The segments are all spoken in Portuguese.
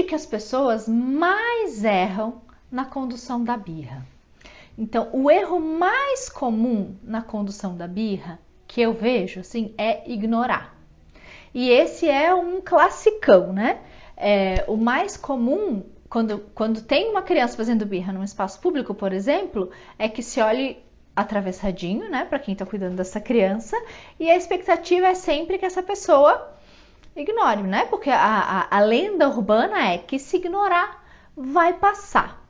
onde que as pessoas mais erram na condução da birra? Então, o erro mais comum na condução da birra, que eu vejo, assim, é ignorar. E esse é um classicão, né? O mais comum, quando tem uma criança fazendo birra num espaço público, por exemplo, é que se olhe atravessadinho, né? Para quem tá cuidando dessa criança, e a expectativa é sempre que essa pessoa ignore, né? Porque a lenda urbana é que se ignorar, vai passar.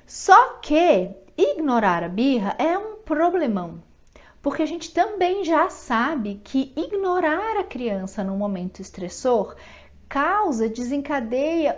Só que ignorar a birra é um problemão, porque a gente também já sabe que ignorar a criança num momento estressor desencadeia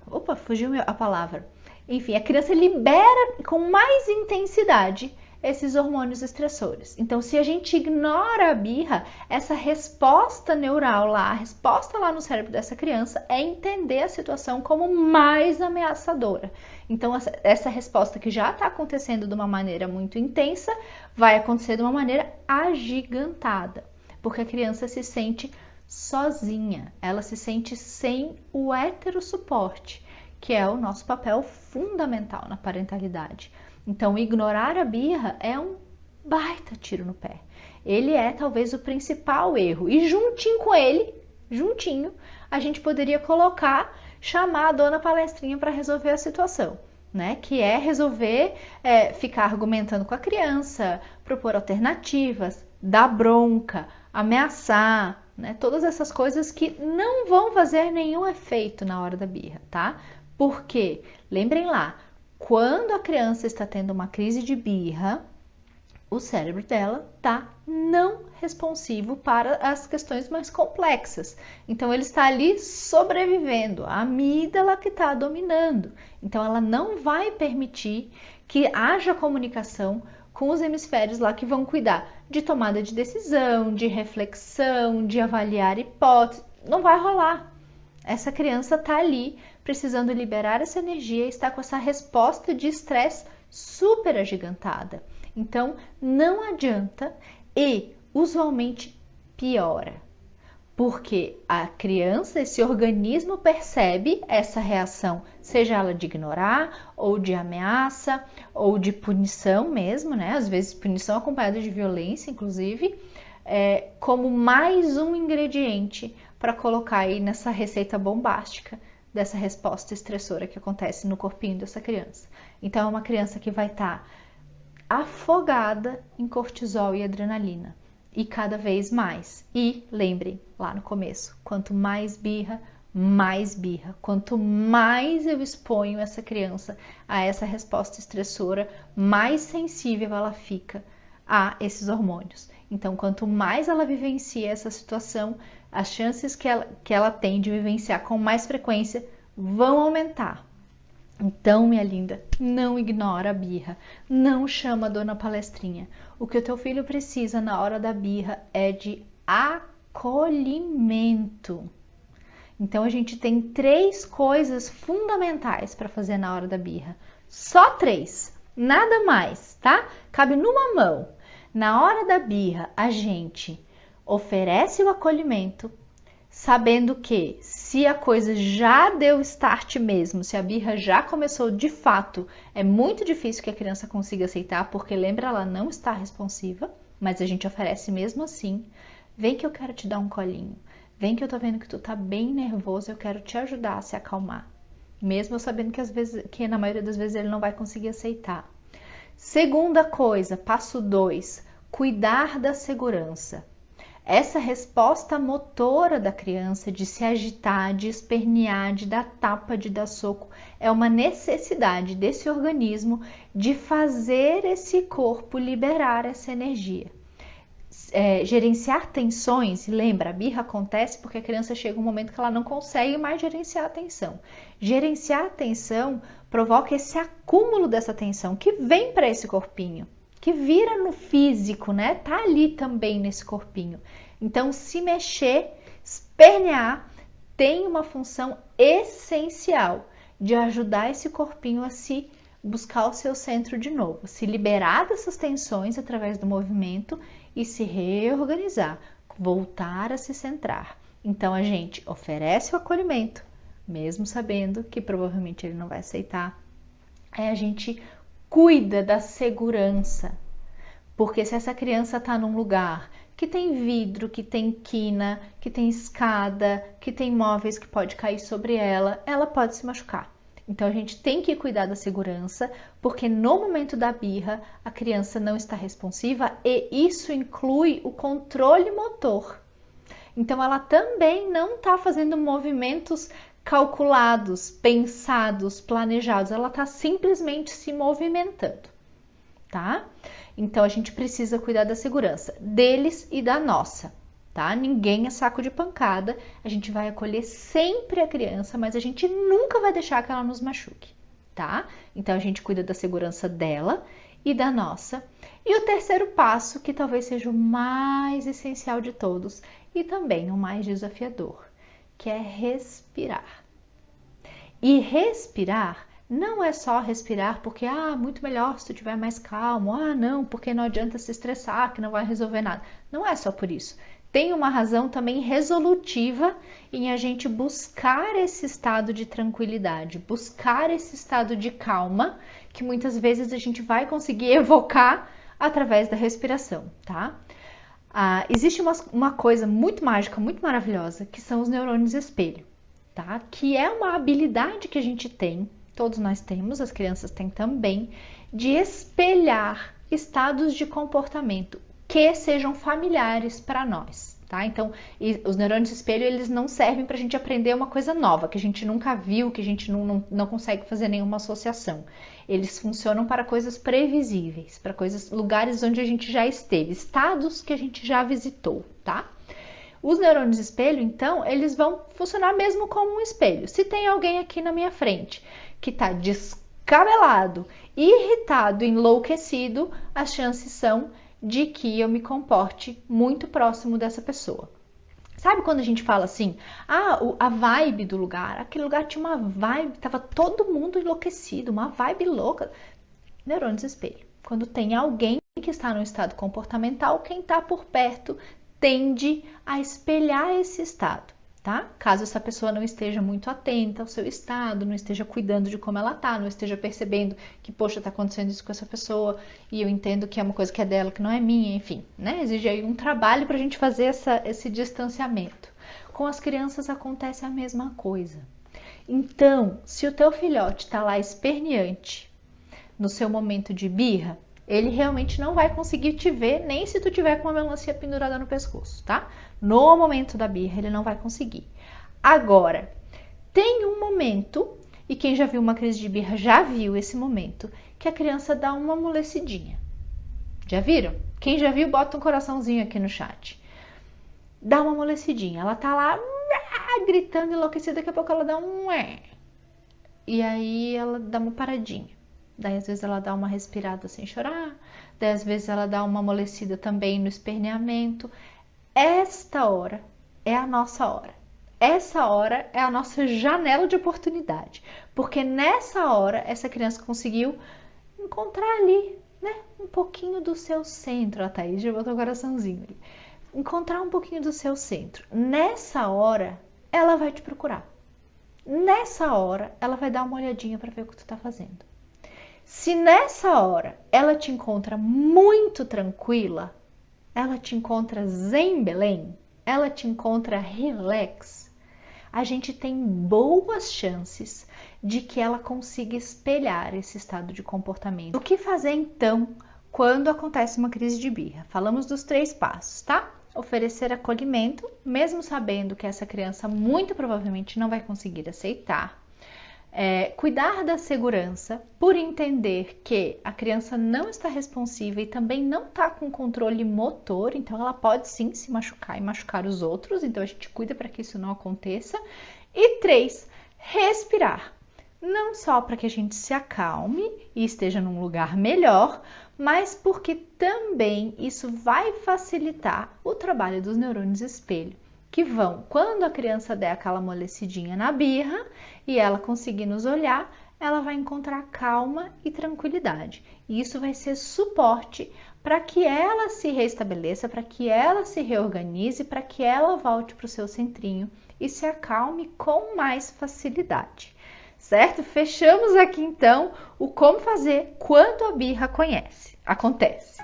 opa, fugiu a palavra. Enfim, a criança libera com mais intensidade esses hormônios estressores. Então, se a gente ignora a birra, essa resposta neural lá, a resposta lá no cérebro dessa criança é entender a situação como mais ameaçadora. Então, essa resposta que já está acontecendo de uma maneira muito intensa, vai acontecer de uma maneira agigantada, porque a criança se sente sozinha, ela se sente sem o heterossuporte, que é o nosso papel fundamental na parentalidade. Então, ignorar a birra é um baita tiro no pé. Ele é talvez o principal erro. E juntinho com ele, a gente poderia chamar a dona palestrinha para resolver a situação, né? Que é resolver, ficar argumentando com a criança, propor alternativas, dar bronca, ameaçar, né? Todas essas coisas que não vão fazer nenhum efeito na hora da birra, tá? Porque, lembrem lá, quando a criança está tendo uma crise de birra, o cérebro dela está não responsivo para as questões mais complexas. Então, ele está ali sobrevivendo, a amígdala que está dominando. Então, ela não vai permitir que haja comunicação com os hemisférios lá que vão cuidar de tomada de decisão, de reflexão, de avaliar hipóteses. Não vai rolar. Essa criança está ali precisando liberar essa energia e está com essa resposta de estresse super agigantada. Então, não adianta e usualmente piora, porque a criança, esse organismo percebe essa reação, seja ela de ignorar, ou de ameaça, ou de punição mesmo, né? Às vezes punição acompanhada de violência, inclusive, como mais um ingrediente para colocar aí nessa receita bombástica dessa resposta estressora que acontece no corpinho dessa criança. Então, é uma criança que vai estar afogada em cortisol e adrenalina, e cada vez mais. E lembrem, lá no começo, quanto mais birra, mais birra. Quanto mais eu exponho essa criança a essa resposta estressora, mais sensível ela fica a esses hormônios. Então, quanto mais ela vivencia essa situação, as chances que ela tem de vivenciar com mais frequência vão aumentar. Então, minha linda, não ignora a birra, não chama a dona palestrinha. O que o teu filho precisa na hora da birra é de acolhimento. Então, a gente tem 3 coisas fundamentais para fazer na hora da birra. Só 3, nada mais, tá? Cabe numa mão. Na hora da birra, a gente oferece o acolhimento, sabendo que se a coisa já deu start mesmo, se a birra já começou de fato, é muito difícil que a criança consiga aceitar, porque lembra, ela não está responsiva, mas a gente oferece mesmo assim. Vem que eu quero te dar um colinho, vem que eu tô vendo que tu tá bem nervoso, eu quero te ajudar a se acalmar. Mesmo eu sabendo que na maioria das vezes ele não vai conseguir aceitar. Segunda coisa, passo 2, cuidar da segurança. Essa resposta motora da criança de se agitar, de espernear, de dar tapa, de dar soco, é uma necessidade desse organismo de fazer esse corpo liberar essa energia. Gerenciar tensões, lembra, a birra acontece porque a criança chega um momento que ela não consegue mais gerenciar a tensão. Gerenciar a tensão provoca esse acúmulo dessa tensão que vem para esse corpinho, que vira no físico, né? Tá ali também nesse corpinho. Então, se mexer, espernear, tem uma função essencial de ajudar esse corpinho a se buscar o seu centro de novo, se liberar dessas tensões através do movimento e se reorganizar, voltar a se centrar. Então a gente oferece o acolhimento, mesmo sabendo que provavelmente ele não vai aceitar. Aí a gente cuida da segurança, porque se essa criança está num lugar que tem vidro, que tem quina, que tem escada, que tem móveis que pode cair sobre ela, ela pode se machucar. Então a gente tem que cuidar da segurança, porque no momento da birra a criança não está responsiva e isso inclui o controle motor. Então ela também não está fazendo movimentos calculados, pensados, planejados, ela está simplesmente se movimentando, tá? Então a gente precisa cuidar da segurança deles e da nossa, tá? Ninguém é saco de pancada, a gente vai acolher sempre a criança, mas a gente nunca vai deixar que ela nos machuque, tá? Então a gente cuida da segurança dela e da nossa. E o terceiro passo, que talvez seja o mais essencial de todos e também o mais desafiador, que é respirar. E respirar não é só respirar porque, muito melhor se tu estiver mais calmo, não, porque não adianta se estressar, que não vai resolver nada. Não é só por isso. Tem uma razão também resolutiva em a gente buscar esse estado de tranquilidade, buscar esse estado de calma, que muitas vezes a gente vai conseguir evocar através da respiração, tá? Existe uma coisa muito mágica, muito maravilhosa, que são os neurônios espelho, tá? Que é uma habilidade que a gente tem, todos nós temos, as crianças têm também, de espelhar estados de comportamento que sejam familiares para nós, tá? Então, os neurônios espelho, eles não servem para a gente aprender uma coisa nova, que a gente nunca viu, que a gente não consegue fazer nenhuma associação. Eles funcionam para coisas previsíveis, para lugares onde a gente já esteve, estados que a gente já visitou, tá? Os neurônios espelho, então, eles vão funcionar mesmo como um espelho. Se tem alguém aqui na minha frente que está descabelado, irritado, enlouquecido, as chances são de que eu me comporte muito próximo dessa pessoa. Sabe quando a gente fala assim, a vibe do lugar, aquele lugar tinha uma vibe, tava todo mundo enlouquecido, uma vibe louca. Neurônios espelho. Quando tem alguém que está no estado comportamental, quem está por perto tende a espelhar esse estado, tá? Caso essa pessoa não esteja muito atenta ao seu estado, não esteja cuidando de como ela tá, não esteja percebendo que, poxa, tá acontecendo isso com essa pessoa e eu entendo que é uma coisa que é dela, que não é minha, enfim, né? Exige aí um trabalho pra gente fazer esse distanciamento. Com as crianças acontece a mesma coisa. Então, se o teu filhote tá lá esperneante no seu momento de birra, ele realmente não vai conseguir te ver, nem se tu tiver com uma melancia pendurada no pescoço, tá? No momento da birra, ele não vai conseguir. Agora, tem um momento, e quem já viu uma crise de birra já viu esse momento, que a criança dá uma amolecidinha. Já viram? Quem já viu, bota um coraçãozinho aqui no chat. Dá uma amolecidinha. Ela tá lá gritando, enlouquecida, daqui a pouco ela dá um... E aí ela dá uma paradinha. Daí às vezes ela dá uma respirada sem chorar, daí às vezes ela dá uma amolecida também no esperneamento. Esta hora é a nossa hora. Essa hora é a nossa janela de oportunidade, porque nessa hora essa criança conseguiu encontrar ali, né, um pouquinho do seu centro. A Thaís já botou o coraçãozinho ali. Encontrar um pouquinho do seu centro. Nessa hora ela vai te procurar. Nessa hora ela vai dar uma olhadinha para ver o que tu tá fazendo. Se nessa hora ela te encontra muito tranquila, ela te encontra zen Belém, ela te encontra relax, a gente tem boas chances de que ela consiga espelhar esse estado de comportamento. O que fazer então quando acontece uma crise de birra? Falamos dos 3 passos, tá? Oferecer acolhimento, mesmo sabendo que essa criança muito provavelmente não vai conseguir aceitar. Cuidar da segurança por entender que a criança não está responsiva e também não está com controle motor, então ela pode sim se machucar e machucar os outros, então a gente cuida para que isso não aconteça. E 3, respirar. Não só para que a gente se acalme e esteja num lugar melhor, mas porque também isso vai facilitar o trabalho dos neurônios espelho, que vão, quando a criança der aquela amolecidinha na birra e ela conseguir nos olhar, ela vai encontrar calma e tranquilidade. E isso vai ser suporte para que ela se restabeleça, para que ela se reorganize, para que ela volte para o seu centrinho e se acalme com mais facilidade. Certo? Fechamos aqui então o como fazer quando a birra acontece.